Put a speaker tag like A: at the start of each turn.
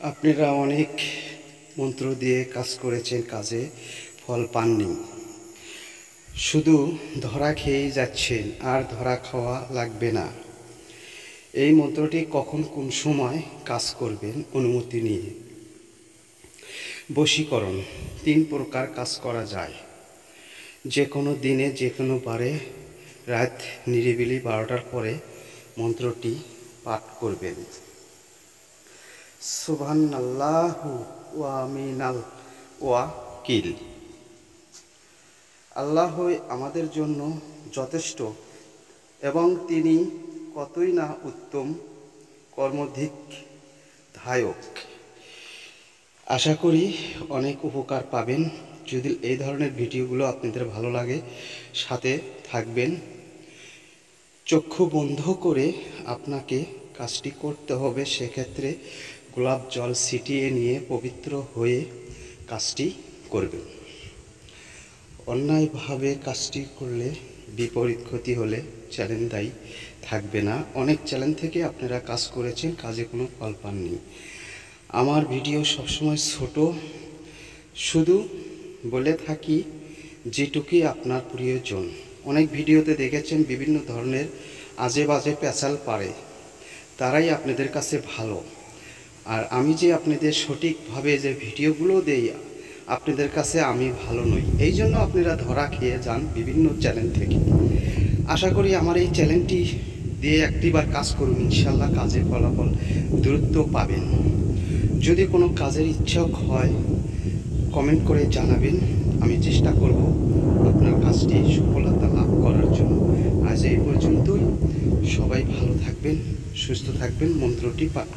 A: আপনারা অনেক মন্ত্র দিয়ে কাজ করেছেন, কাজে ফল পাননি, শুধু ধরা খেয়েই যাচ্ছেন, আর ধরা খাওয়া লাগবে না। এই মন্ত্রটি কখন কোন সময় কাজ করবেন অনুমতি নিয়ে। বশীকরণ 3 প্রকার কাজ করা যায়, যে কোনো দিনে যে কোনো বারে রাত নিরিবিলি 12টার পরে মন্ত্রটি পাঠ করবেন। সুবহানাল্লাহু ওয়া মিনাল ওয়াকিল। আল্লাহই আমাদের জন্য যথেষ্ট এবং তিনি কতই না উত্তম কর্মধিধায়ক। আশা করি অনেক উপকার পাবেন। যদি এই ধরনের ভিডিওগুলো আপনাদের ভালো লাগে, সাথে থাকবেন। চক্ষু বন্ধ করে আপনাকে কাজটি করতে হবে। সেক্ষেত্রে গোলাপ জল ছিটিয়ে নিয়ে পবিত্র হয়ে কাজটি করবেন। অন্যায়ভাবে কাজটি করলে বিপরীত ক্ষতি হলে চ্যালেঞ্জ দায়ী থাকবে না। অনেক চ্যালেঞ্জ থেকে আপনারা কাজ করেছেন, কাজে কোনো ফল পাননি। আমার ভিডিও সবসময় ছোট, শুধু বলে থাকি যেটুকুই আপনার প্রয়োজন। অনেক ভিডিওতে দেখেছেন বিভিন্ন ধরনের আজে বাজে প্যাচাল পারে, তারাই আপনাদের কাছে ভালো। আর আমি যে আপনাদের সঠিকভাবে যে ভিডিওগুলো দেই, আপনাদের কাছে আমি ভালো নই, এই জন্য আপনারা ধরা খেয়ে যান বিভিন্ন চ্যানেল থেকে। আশা করি আমার এই চ্যানেলটি দিয়ে একটিবার কাজ করুন, ইনশাল্লাহ কাজের ফলাফল দ্রুত পাবেন। যদি কোনো কাজের ইচ্ছুক হয় কমেন্ট করে জানাবেন, আমি চেষ্টা করব আপনার কাজটি সফলতা লাভ করার জন্য। আজ এই পর্যন্তই। সবাই ভালো থাকবেন, সুস্থ থাকবেন। মন্ত্রটি পাঠ